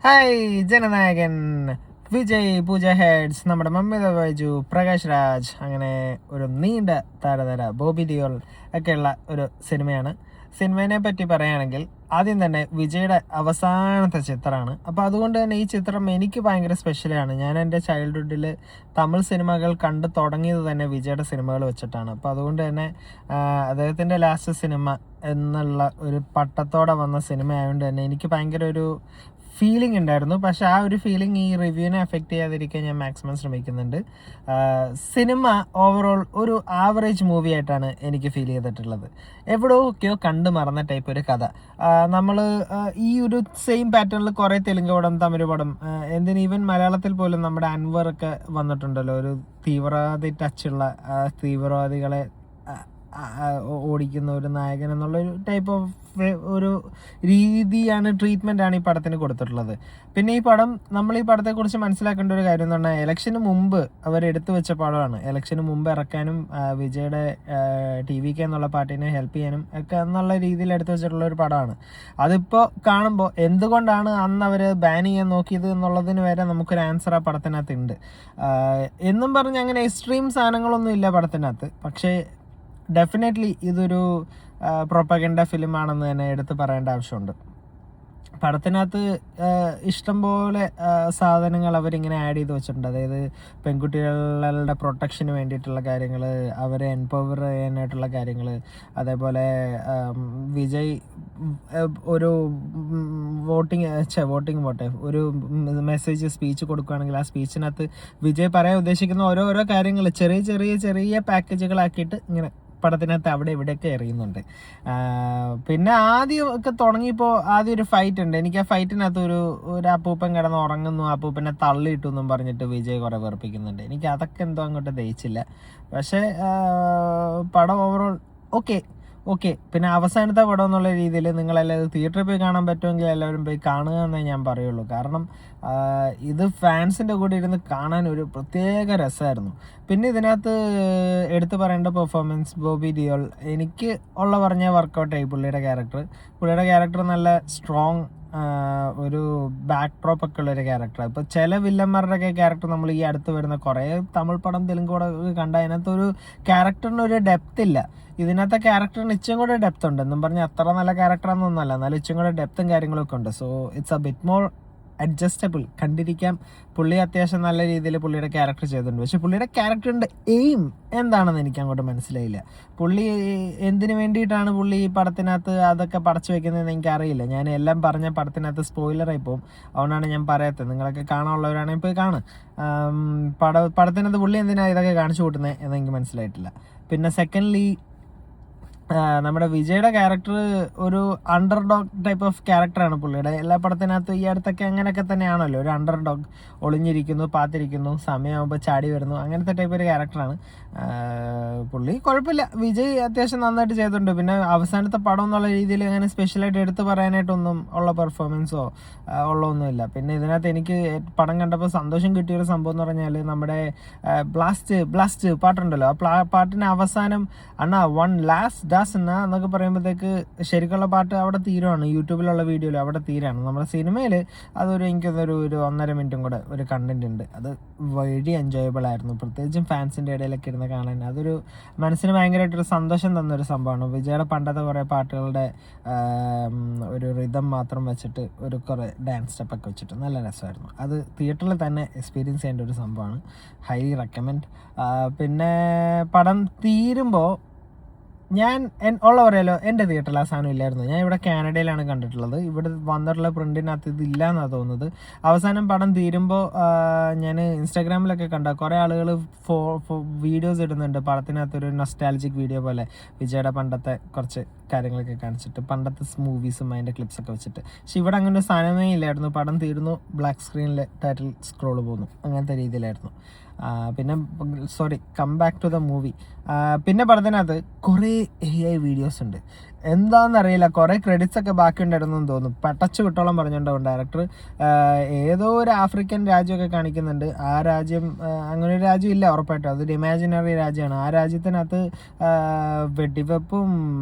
Hi Jananayakan Vijay പൂജ heads, നമ്മുടെ മമ്മിത ബൈജു, പ്രകാശ് രാജ്, അങ്ങനെ ഒരു നീണ്ട താരതര ബോബി ഡിയോൾ ഒക്കെയുള്ള ഒരു സിനിമയാണ്. സിനിമയെ പറ്റി പറയുകയാണെങ്കിൽ ആദ്യം തന്നെ വിജയുടെ അവസാനത്തെ ചിത്രമാണ്. അപ്പോൾ അതുകൊണ്ട് തന്നെ ഈ ചിത്രം എനിക്ക് ഭയങ്കര സ്പെഷ്യലാണ്. ഞാൻ എൻ്റെ ചൈൽഡ്ഹുഡിൽ തമിഴ് സിനിമകൾ കണ്ടു തുടങ്ങിയത് തന്നെ വിജയുടെ സിനിമകൾ വെച്ചിട്ടാണ്. അപ്പോൾ അതുകൊണ്ട് തന്നെ അദ്ദേഹത്തിൻ്റെ ലാസ്റ്റ് സിനിമ എന്നുള്ള ഒരു പട്ടത്തോടെ വന്ന സിനിമ ആയതുകൊണ്ട് തന്നെ എനിക്ക് ഭയങ്കര ഒരു ഫീലിംഗ് ഉണ്ടായിരുന്നു. പക്ഷെ ആ ഒരു ഫീലിംഗ് ഈ റിവ്യൂവിനെ എഫക്റ്റ് ചെയ്യാതിരിക്കാൻ ഞാൻ മാക്സിമം ശ്രമിക്കുന്നുണ്ട്. സിനിമ ഓവറോൾ ഒരു ആവറേജ് മൂവി ആയിട്ടാണ് എനിക്ക് ഫീൽ ചെയ്തിട്ടുള്ളത്. എവിടെയൊക്കെയോ കണ്ടു മറന്ന ടൈപ്പ് ഒരു കഥ. നമ്മൾ ഈ ഒരു സെയിം പാറ്റേണിൽ കുറേ തെലുങ്ക് പടം, തമിഴ് പടം, എന്തിന് ഈവൻ മലയാളത്തിൽ പോലും നമ്മുടെ അൻവർ ഒക്കെ വന്നിട്ടുണ്ടല്ലോ, ഒരു തീവ്രവാദി ടച്ചുള്ള തീവ്രവാദികളെ ഓടിക്കുന്ന ഒരു നായകൻ എന്നുള്ളൊരു ടൈപ്പ് ഓഫ് ഒരു രീതിയാണ്, ട്രീറ്റ്മെൻ്റ് ആണ് ഈ പടത്തിന് കൊടുത്തിട്ടുള്ളത്. പിന്നെ ഈ പടം, നമ്മൾ ഈ പടത്തെക്കുറിച്ച് മനസ്സിലാക്കേണ്ട ഒരു കാര്യം എന്ന് പറഞ്ഞാൽ ഇലക്ഷന് മുമ്പ് അവർ എടുത്തു വെച്ച പടമാണ്. ഇലക്ഷന് മുമ്പ് ഇറക്കാനും വിജയുടെ TVK എന്നുള്ള പാർട്ടിനെ ഹെൽപ്പ് ചെയ്യാനും ഒക്കെ എന്നുള്ള രീതിയിൽ എടുത്തു വെച്ചിട്ടുള്ള ഒരു പടമാണ്. അതിപ്പോൾ കാണുമ്പോൾ എന്തുകൊണ്ടാണ് അന്ന് അവർ ബാൻ ചെയ്യാൻ നോക്കിയത് എന്നുള്ളതിന് വരെ നമുക്കൊരു ആൻസർ ആ പടത്തിനകത്ത് ഉണ്ട്. എന്നും പറഞ്ഞ് അങ്ങനെ എക്സ്ട്രീം സാധനങ്ങളൊന്നും ഇല്ല പടത്തിനകത്ത്. പക്ഷേ ഡെഫിനറ്റ്ലി ഇതൊരു പ്രൊപ്പഗൻഡ ഫിലിം ആണെന്ന് തന്നെ എടുത്ത് പറയേണ്ട ആവശ്യമുണ്ട്. പടത്തിനകത്ത് ഇഷ്ടംപോലെ സാധനങ്ങൾ അവരിങ്ങനെ ആഡ് ചെയ്ത് വെച്ചിട്ടുണ്ട്. അതായത് പെൺകുട്ടികളുടെ പ്രൊട്ടക്ഷന് വേണ്ടിയിട്ടുള്ള കാര്യങ്ങൾ, അവരെ എംപവർ ചെയ്യാനായിട്ടുള്ള കാര്യങ്ങൾ, അതേപോലെ വിജയ് ഒരു വോട്ടിങ് പോട്ടെ, ഒരു മെസ്സേജ് സ്പീച്ച് കൊടുക്കുകയാണെങ്കിൽ ആ സ്പീച്ചിനകത്ത് വിജയ് പറയാൻ ഉദ്ദേശിക്കുന്ന ഓരോരോ കാര്യങ്ങൾ ചെറിയ ചെറിയ ചെറിയ പാക്കേജുകളാക്കിയിട്ട് ഇങ്ങനെ പടത്തിനകത്ത് അവിടെ ഇവിടെയൊക്കെ എറിയുന്നുണ്ട്. പിന്നെ ആദ്യം ഒക്കെ തുടങ്ങിയപ്പോൾ ആദ്യം ഒരു ഫൈറ്റ് ഉണ്ട്. എനിക്ക് ആ ഫൈറ്റിനകത്ത് ഒരു അപ്പൂപ്പൻ കിടന്ന് ഉറങ്ങുന്നു, അപ്പൂപ്പനെ തള്ളിയിട്ടു എന്നും പറഞ്ഞിട്ട് വിജയ് കുറേ വെറുപ്പിക്കുന്നുണ്ട്. എനിക്ക് അതൊക്കെ എന്തോ അങ്ങോട്ട് ദഹിച്ചില്ല. പക്ഷേ പടം ഓവറോൾ ഓക്കെ. പിന്നെ അവസാനത്തെ പടം എന്നുള്ള രീതിയിൽ നിങ്ങളെല്ലാവരും തിയേറ്ററിൽ പോയി കാണാൻ പറ്റുമെങ്കിൽ എല്ലാവരും പോയി കാണുക എന്നേ ഞാൻ പറയുള്ളൂ. കാരണം ഇത് ഫാൻസിൻ്റെ കൂടെ ഇരുന്ന് കാണാൻ ഒരു പ്രത്യേക രസമായിരുന്നു. പിന്നെ ഇതിനകത്ത് എടുത്തു പറയേണ്ട പെർഫോമൻസ്, ബോബി ഡിയോൾ എനിക്ക് പറഞ്ഞ വർക്കൗട്ടായി. പുള്ളിയുടെ ക്യാരക്ടർ നല്ല സ്ട്രോങ്, ഒരു ബാക്ക് ഡ്രോപ്പ് ഒക്കെ ഉള്ളൊരു ക്യാരക്ടറാണ്. ഇപ്പോൾ ചില വില്ലന്മാരുടെയൊക്കെ ക്യാരക്ടർ നമ്മൾ ഈ അടുത്ത് വരുന്ന കുറേ തമിഴ് പടം, തെലുങ്ക് പടം കണ്ട അതിനകത്തൊരു ക്യാരക്ടറിനൊരു ഡെപ്ത് ഇല്ല. ഇതിനകത്തെ ക്യാരക്ടറിന് ഇച്ചും കൂടെ ഡെപ്ത് ഉണ്ട്. എന്നും പറഞ്ഞാൽ അത്ര നല്ല ക്യാരക്ടറാണെന്നൊന്നുമല്ല, എന്നാലും ഇച്ചും കൂടെ ഡെപ്തും കാര്യങ്ങളൊക്കെ ഉണ്ട്. So it's A bit more adjustable, കണ്ടിരിക്കാം. പുള്ളി അത്യാവശ്യം നല്ല രീതിയിൽ പുള്ളിയുടെ ക്യാരക്ടർ ചെയ്തിട്ടുണ്ട്. പക്ഷെ പുള്ളിയുടെ ക്യാരക്ടറിൻ്റെ എയിം എന്താണെന്ന് എനിക്ക് അങ്ങോട്ട് മനസ്സിലായില്ല. പുള്ളി എന്തിനു വേണ്ടിയിട്ടാണ് പുള്ളി ഈ പടത്തിനകത്ത് അതൊക്കെ പടച്ചു വെക്കുന്നതെന്ന് എനിക്കറിയില്ല. ഞാൻ എല്ലാം പറഞ്ഞ പടത്തിനകത്ത് സ്പോയിലറായി പോകും. അതുകൊണ്ടാണ് ഞാൻ പറയാത്തത്. നിങ്ങളൊക്കെ കാണാനുള്ളവരാണെങ്കിൽ പോയി കാണും. പടത്തിനകത്ത് പുള്ളി എന്തിനാണ് ഇതൊക്കെ കാണിച്ചു കൂട്ടുന്നത് എന്നെനിക്ക് മനസ്സിലായിട്ടില്ല. പിന്നെ സെക്കൻഡ്ലി, നമ്മുടെ വിജയുടെ ക്യാരക്ടർ ഒരു അണ്ടർ ഡോഗ് ടൈപ്പ് ഓഫ് ക്യാരക്ടറാണ് പുള്ളിയുടെ. എല്ലാ പടത്തിനകത്തും ഈ അടുത്തൊക്കെ അങ്ങനെയൊക്കെ തന്നെയാണല്ലോ, ഒരു അണ്ടർ ഡോഗ്, ഒളിഞ്ഞിരിക്കുന്നു, പാത്തിരിക്കുന്നു, സമയമാകുമ്പോൾ ചാടി വരുന്നു, അങ്ങനത്തെ ടൈപ്പ് ഒരു ക്യാരക്ടറാണ് പുള്ളി. കുഴപ്പമില്ല, വിജയ് അത്യാവശ്യം നന്നായിട്ട് ചെയ്തിട്ടുണ്ട്. പിന്നെ അവസാനത്തെ പടം എന്നുള്ള രീതിയിൽ അങ്ങനെ സ്പെഷ്യലായിട്ട് എടുത്ത് പറയാനായിട്ടൊന്നും ഉള്ള പെർഫോമൻസോ ഉള്ളതൊന്നുമില്ല. പിന്നെ ഇതിനകത്ത് എനിക്ക് പടം കണ്ടപ്പോൾ സന്തോഷം കിട്ടിയൊരു സംഭവം എന്ന് പറഞ്ഞാൽ നമ്മുടെ ബ്ലാസ്റ്റ് പാട്ടുണ്ടല്ലോ, ആ പാട്ടിന് അവസാനം അണ്ണാ വൺ ലാസ്റ്റ് എന്നൊക്കെ പറയുമ്പോഴത്തേക്ക് ശരിക്കുള്ള പാട്ട് അവിടെ തീരുവാണ്. യൂട്യൂബിലുള്ള വീഡിയോയിൽ അവിടെ തീരാണ്. നമ്മുടെ സിനിമയിൽ എനിക്കൊന്നൊരു 1.5 മിനിറ്റും കൂടെ ഒരു കണ്ടന്റ് ഉണ്ട്. അത് വഴി എൻജോയബിൾ ആയിരുന്നു. പ്രത്യേകിച്ചും ഫാൻസിൻ്റെ ഇടയിലൊക്കെ ഇരുന്ന് കാണാൻ അതൊരു മനസ്സിന് ഭയങ്കരമായിട്ടൊരു സന്തോഷം തന്നൊരു സംഭവമാണ്. വിജയുടെ പണ്ടത്തെ കുറേ പാട്ടുകളുടെ ഒരു റിതം മാത്രം വെച്ചിട്ട് കുറേ ഡാൻസ് സ്റ്റെപ്പൊക്കെ വെച്ചിട്ട് നല്ല രസമായിരുന്നു. അത് തിയേറ്ററിൽ തന്നെ എക്സ്പീരിയൻസ് ചെയ്യേണ്ട ഒരു സംഭവമാണ്. Highly recommend. പിന്നെ പടം തീരുമ്പോൾ പറയാലോ, എൻ്റെ തിയേറ്ററിൽ ആ സാധനം ഇല്ലായിരുന്നു. ഞാൻ ഇവിടെ കാനഡയിലാണ് കണ്ടിട്ടുള്ളത്. ഇവിടെ വന്നിട്ടുള്ള പ്രിന്റിനകത്ത് ഇതില്ല എന്നാണ് തോന്നുന്നത്. അവസാനം പടം തീരുമ്പോൾ ഞാൻ ഇൻസ്റ്റാഗ്രാമിലൊക്കെ കണ്ട കുറേ ആളുകൾ വീഡിയോസ് ഇടുന്നുണ്ട് പടത്തിനകത്തൊരു നൊസ്റ്റാൾജിക് വീഡിയോ പോലെ, വിജയുടെ പണ്ടത്തെ കുറച്ച് കാര്യങ്ങളൊക്കെ കാണിച്ചിട്ട്, പണ്ടത്തെ മൂവീസും അതിൻ്റെ ക്ലിപ്സൊക്കെ വെച്ചിട്ട്. പക്ഷെ ഇവിടെ അങ്ങനെ ഒരു സാധനമേ ഇല്ലായിരുന്നു. പടം തീരുന്നു, ബ്ലാക്ക് സ്ക്രീനിൽ ടൈറ്റിൽ സ്ക്രോൾ പോകുന്നു, അങ്ങനത്തെ രീതിയിലായിരുന്നു. പിന്നെ come back to the movie. പിന്നെ പടത്തിനകത്ത് കുറേ AI വീഡിയോസ് ഉണ്ട്. എന്താണെന്നറിയില്ല, കുറേ ക്രെഡിറ്റ്സ് ഒക്കെ ബാക്കി ഉണ്ടായിരുന്നു എന്ന് തോന്നുന്നു. പട്ടച്ചു വിട്ടോളം പറഞ്ഞിട്ടുണ്ടാവും ഡയറക്ടർ. ഏതോ ഒരു ആഫ്രിക്കൻ രാജ്യമൊക്കെ കാണിക്കുന്നുണ്ട്. ആ രാജ്യം, അങ്ങനെ ഒരു രാജ്യം ഇല്ല ഉറപ്പായിട്ടും, അതൊരു ഇമാജിനറി രാജ്യമാണ്. ആ രാജ്യത്തിനകത്ത് വെടിവെപ്പും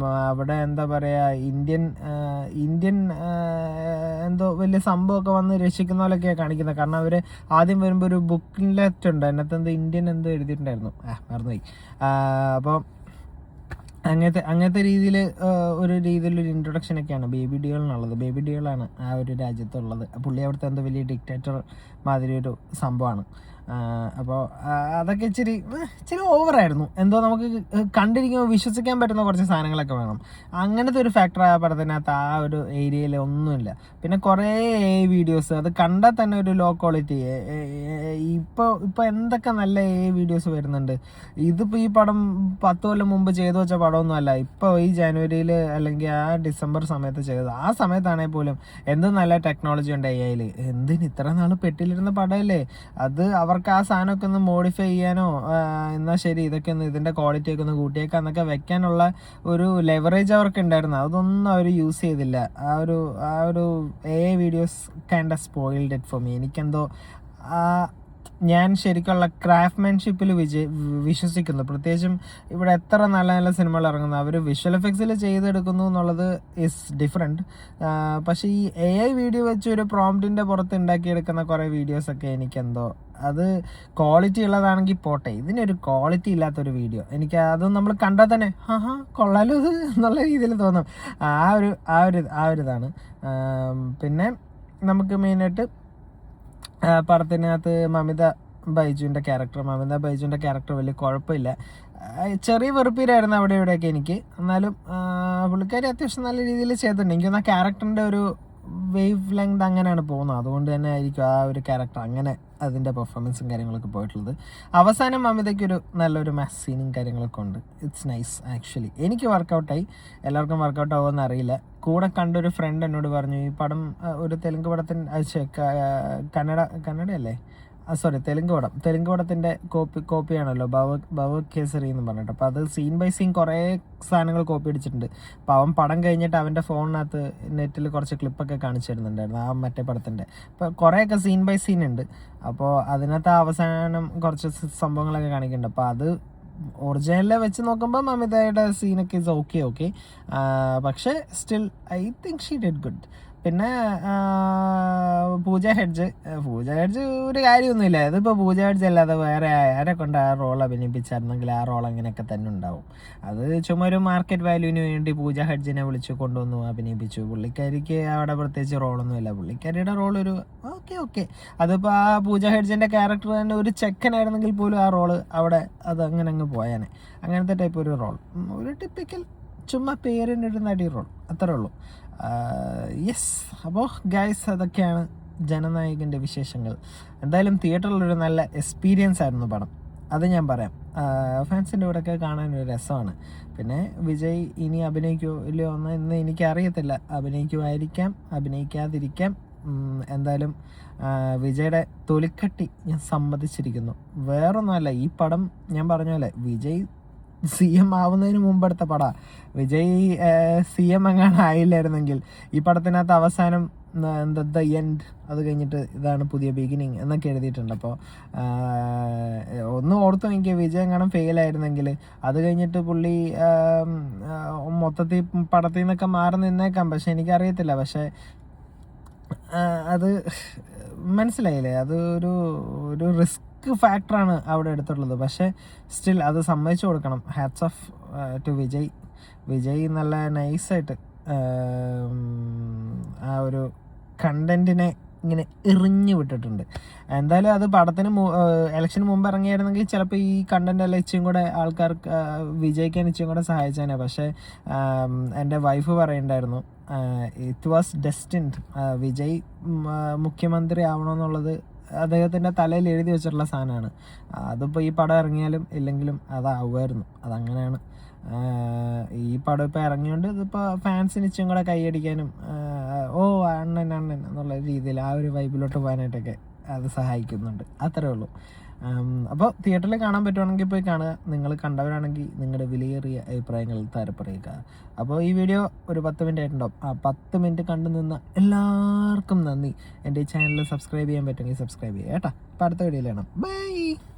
അവിടെ എന്താ പറയുക ഇന്ത്യൻ എന്തോ വലിയ സംഭവമൊക്കെ വന്ന് രക്ഷിക്കുന്ന പോലെയൊക്കെയാണ് കാണിക്കുന്നത്. കാരണം അവർ ആദ്യം വരുമ്പോൾ ഒരു ബുക്കിലെറ്റ് ഉണ്ട്, അതിനകത്ത് എന്തോ ഇന്ത്യൻ എന്തോ എഴുതിയിട്ടുണ്ടായിരുന്നു, മറന്നുപോയി. അപ്പോൾ അങ്ങനത്തെ രീതിയിലൊരു ഇൻട്രൊഡക്ഷനൊക്കെയാണ് ബേബി ഡിയോളിനുള്ളത്. ബേബി ഡിയോളാണ് ആ ഒരു രാജ്യത്തുള്ളത്. പുള്ളി അവിടുത്തെ എന്തോ വലിയ ഡിക്റ്റേറ്റർ മാതിരി ഒരു സംഭവമാണ്. അപ്പോൾ അതൊക്കെ ഇച്ചിരി ഓവറായിരുന്നു. എന്തോ നമുക്ക് കണ്ടിരിക്കുമ്പോൾ വിശ്വസിക്കാൻ പറ്റുന്ന കുറച്ച് സാധനങ്ങളൊക്കെ വേണം. അങ്ങനത്തെ ഒരു ഫാക്ടർ ആ പടത്തിനകത്ത് ആ ഒരു ഏരിയയിൽ ഒന്നുമില്ല. പിന്നെ കുറേ വീഡിയോസ്, അത് കണ്ടാൽ തന്നെ ഒരു ലോ ക്വാളിറ്റി. ഇപ്പോൾ എന്തൊക്കെ നല്ല വീഡിയോസ് വരുന്നുണ്ട്. ഇതിപ്പോൾ ഈ പടം 10 കൊല്ലം മുമ്പ് ചെയ്തു വെച്ച പടമൊന്നുമല്ല. ഇപ്പോൾ ഈ ജനുവരിയിൽ അല്ലെങ്കിൽ ആ ഡിസംബർ സമയത്ത് ചെയ്തത്. ആ സമയത്താണെങ്കിൽ പോലും എന്ത് നല്ല ടെക്നോളജി ഉണ്ട് AI-ൽ. എന്തിന് ഇത്ര നാൾ പെട്ടിലിരുന്ന പടമല്ലേ അത്. അവർക്ക് ആ സാധനമൊക്കെ ഒന്ന് മോഡിഫൈ ചെയ്യാനോ എന്നാൽ ശരി ഇതൊക്കെ ഒന്ന് ഇതിൻ്റെ ക്വാളിറ്റി ഒക്കെ ഒന്ന് കൂട്ടിയേക്കാന്നൊക്കെ വെക്കാനുള്ള ഒരു ലെവറേജ് അവർക്ക് ഉണ്ടായിരുന്നു. അതൊന്നും അവർ യൂസ് ചെയ്തില്ല. ആ ഒരു AI videos kind of spoiled it for me. എനിക്കെന്തോ ഞാൻ ശരിക്കുള്ള ക്രാഫ്റ്റ്മാൻഷിപ്പിൽ വിശ്വസിക്കുന്നു. പ്രത്യേകിച്ചും ഇവിടെ എത്ര നല്ല നല്ല സിനിമകൾ ഇറങ്ങുന്നു, അവർ വിഷ്വൽ എഫക്ട്സിൽ ചെയ്തെടുക്കുന്നു എന്നുള്ളത് ഈസ് ഡിഫറെൻറ്റ്. പക്ഷേ ഈ AI വീഡിയോ വെച്ച് ഒരു പ്രോംപ്റ്റിൻ്റെ പുറത്ത് ഉണ്ടാക്കിയെടുക്കുന്ന കുറേ വീഡിയോസൊക്കെ എനിക്കെന്തോ അത് ക്വാളിറ്റി ഉള്ളതാണെങ്കിൽ പോട്ടെ, ഇതിനൊരു ക്വാളിറ്റി ഇല്ലാത്തൊരു വീഡിയോ എനിക്ക് അതും നമ്മൾ കണ്ടാൽ തന്നെ കൊള്ളാലോ ഇത് എന്നുള്ള രീതിയിൽ തോന്നും. ആ ഒരു ഇതാണ്. പിന്നെ നമുക്ക് മെയിനായിട്ട് പടത്തിനകത്ത് മമിത ബൈജുവിൻ്റെ ക്യാരക്ടർ വലിയ കുഴപ്പമില്ല. ചെറിയ വെറുപ്പീരായിരുന്നു അവിടെ ഇവിടെയൊക്കെ എനിക്ക്. എന്നാലും പുള്ളിക്കാരി അത്യാവശ്യം നല്ല രീതിയിൽ ചെയ്തിട്ടുണ്ട്. എനിക്കൊന്ന് ആ ക്യാരക്ടറിൻ്റെ ഒരു വേവ് ലെങ്ത് അങ്ങനെയാണ് പോകുന്നത്. അതുകൊണ്ട് തന്നെ ആയിരിക്കും ആ ഒരു ക്യാരക്ടർ അങ്ങനെ അതിൻ്റെ പെർഫോമൻസും കാര്യങ്ങളൊക്കെ പോയിട്ടുള്ളത്. അവസാനം മമിതയ്ക്കൊരു നല്ലൊരു മാസ് സീനും കാര്യങ്ങളൊക്കെ ഉണ്ട്. It's nice actually. എനിക്ക് വർക്കൗട്ടായി, എല്ലാവർക്കും വർക്കൗട്ട് ആവുമെന്ന് അറിയില്ല. കൂടെ കണ്ടൊരു ഫ്രണ്ട് എന്നോട് പറഞ്ഞു ഈ പടം ഒരു തെലുങ്ക് പടത്തിൻ്റെ കന്നഡയല്ലേ തെലുങ്ക് പടത്തിൻ്റെ കോപ്പിയാണല്ലോ ഭവ കേസരി എന്ന് പറഞ്ഞിട്ട്. അപ്പോൾ അത് സീൻ ബൈ സീൻ കുറേ സാധനങ്ങൾ കോപ്പി അടിച്ചിട്ടുണ്ട്. അപ്പോൾ അവൻ പടം കഴിഞ്ഞിട്ട് അവൻ്റെ ഫോണിനകത്ത് നെറ്റിൽ കുറച്ച് ക്ലിപ്പൊക്കെ കാണിച്ചു തരുന്നുണ്ടായിരുന്നു ആ മറ്റേ പടത്തിൻ്റെ. അപ്പോൾ കുറേയൊക്കെ സീൻ ബൈ സീൻ ഉണ്ട്. അപ്പോൾ അതിനകത്ത് അവസാനം കുറച്ച് സംഭവങ്ങളൊക്കെ കാണിക്കുന്നുണ്ട്. അപ്പോൾ അത് ഒറിജിനലിൽ വെച്ച് നോക്കുമ്പോൾ മമിതയുടെ സീനൊക്കെ ഇസ് ഓക്കെ. പക്ഷേ still I think she did good. പിന്നെ പൂജ ഹെഡ്ജ് ഒരു കാര്യമൊന്നുമില്ല. ഇതിപ്പോൾ പൂജ ഹെഡ്ജ് അല്ലാതെ വേറെ ആരെ കൊണ്ട് ആ റോൾ അഭിനയിപ്പിച്ചായിരുന്നെങ്കിൽ ആ റോൾ അങ്ങനെയൊക്കെ തന്നെ ഉണ്ടാവും. അത് ചുമ്മാ ഒരു മാർക്കറ്റ് വാല്യൂവിന് വേണ്ടി പൂജ ഹെഡ്ജിനെ വിളിച്ച് കൊണ്ടുവന്നു അഭിനയിപ്പിച്ചു. പുള്ളിക്കാരിക്ക് അവിടെ പ്രത്യേകിച്ച് റോളൊന്നുമില്ല. പുള്ളിക്കാരിയുടെ റോൾ ഒരു ഓക്കെ. അതിപ്പോൾ ആ പൂജ ഹെഡ്ജിൻ്റെ ക്യാരക്ടർ തന്നെ ഒരു ചെക്കനായിരുന്നെങ്കിൽ പോലും ആ റോള് അവിടെ അത് അങ്ങനെ അങ്ങ് പോയാനെ. അങ്ങനത്തെ ടൈപ്പ് ഒരു റോൾ, ഒരു ടിപ്പിക്കൽ ചുമ്മാ പേരിനൊരു നടി റോൾ, അത്രേ ഉള്ളൂ. യെസ്. അപ്പോൾ ഗൈസ്, അതൊക്കെയാണ് ജനനായകൻ്റെ വിശേഷങ്ങൾ. എന്തായാലും തിയേറ്ററിലൊരു നല്ല എക്സ്പീരിയൻസ് ആയിരുന്നു പടം, അത് ഞാൻ പറയാം. ഫാൻസിൻ്റെ കൂടെയൊക്കെ കാണാനൊരു രസമാണ്. പിന്നെ വിജയ് ഇനി അഭിനയിക്കുമോ ഇല്ലയോ എന്ന് എനിക്കറിയത്തില്ല. അഭിനയിക്കുമായിരിക്കാം, അഭിനയിക്കാതിരിക്കാം. എന്തായാലും വിജയുടെ തൊലിക്കട്ടി ഞാൻ സമ്മതിച്ചിരിക്കുന്നു. വേറൊന്നുമല്ല, ഈ പടം ഞാൻ പറഞ്ഞ പോലെ വിജയ് CM ആവുന്നതിന് മുമ്പെടുത്ത പടമാണ്. വിജയ് CM എങ്ങാനും ആയില്ലായിരുന്നെങ്കിൽ ഈ പടത്തിനകത്ത് അവസാനം ദ എൻഡ്, അത് കഴിഞ്ഞിട്ട് ഇതാണ് പുതിയ ബിഗിനിങ് എന്നൊക്കെ എഴുതിയിട്ടുണ്ട്. അപ്പോൾ ഒന്ന് ഓർത്തു എനിക്ക്, വിജയ് എങ്ങാനും ഫെയിലായിരുന്നെങ്കിൽ അത് കഴിഞ്ഞിട്ട് പുള്ളി മൊത്തത്തിൽ പടത്തിൽ നിന്നൊക്കെ മാറി നിന്നേക്കാം. പക്ഷെ എനിക്കറിയത്തില്ല. പക്ഷേ അത് മനസ്സിലായില്ലേ, അത് ഒരു റിസ്ക് ഫാക്ടറാണ് അവിടെ എടുത്തിട്ടുള്ളത്. പക്ഷേ സ്റ്റിൽ അത് സമ്മതിച്ചു കൊടുക്കണം. ഹാറ്റ്സ് ഓഫ് ടു വിജയ് നല്ല നൈസായിട്ട് ആ ഒരു കണ്ടന്റിനെ ഇങ്ങനെ എറിഞ്ഞു വിട്ടിട്ടുണ്ട്. എന്തായാലും അത് പടത്തിന് ഇലക്ഷന് മുമ്പ് ഇറങ്ങിയായിരുന്നെങ്കിൽ ചിലപ്പോൾ ഈ കണ്ടന്റ് എല്ലാം ഇച്ചും കൂടെ ആൾക്കാർക്ക് വിജയിക്കാൻ ഇച്ചും കൂടെ സഹായിച്ചേനെ. പക്ഷേ എൻ്റെ വൈഫ് പറയുന്നുണ്ടായിരുന്നു ഇറ്റ് വാസ് ഡെസ്റ്റിൻഡ്, വിജയ് മുഖ്യമന്ത്രി ആവണമെന്നുള്ളത് അദ്ദേഹത്തിൻ്റെ തലയിൽ എഴുതി വെച്ചിട്ടുള്ള സാധനമാണ്. അതിപ്പോൾ ഈ പടം ഇറങ്ങിയാലും ഇല്ലെങ്കിലും അതാവുമായിരുന്നു. അതങ്ങനെയാണ്. ഈ പടം ഇപ്പോൾ ഇറങ്ങിയോണ്ട് ഇതിപ്പോൾ ഫാൻസിന് ഇച്ചും കൂടെ കൈയടിക്കാനും അണ്ണൻ എന്നുള്ള രീതിയിൽ ആ ഒരു വൈബിലോട്ട് പോകാനായിട്ടൊക്കെ അത് സഹായിക്കുന്നുണ്ട്. അത്രേ ഉള്ളൂ. അപ്പോൾ തിയേറ്ററിൽ കാണാൻ പറ്റുവാണെങ്കിൽ പോയി കാണുക. നിങ്ങൾ കണ്ടവരാണെങ്കിൽ നിങ്ങളുടെ വിലയേറിയ അഭിപ്രായങ്ങൾ താരപ്പറയുക. അപ്പോൾ ഈ വീഡിയോ ഒരു 10 മിനിറ്റ് ആയിട്ടുണ്ടാവും. ആ 10 മിനിറ്റ് കണ്ടു നിന്ന എല്ലാവർക്കും നന്ദി. എൻ്റെ ഈ ചാനൽ സബ്സ്ക്രൈബ് ചെയ്യാൻ പറ്റുമെങ്കിൽ സബ്സ്ക്രൈബ് ചെയ്യുക കേട്ടോ. അപ്പോൾ അടുത്ത വീഡിയോയിൽ കാണാം. ബൈ.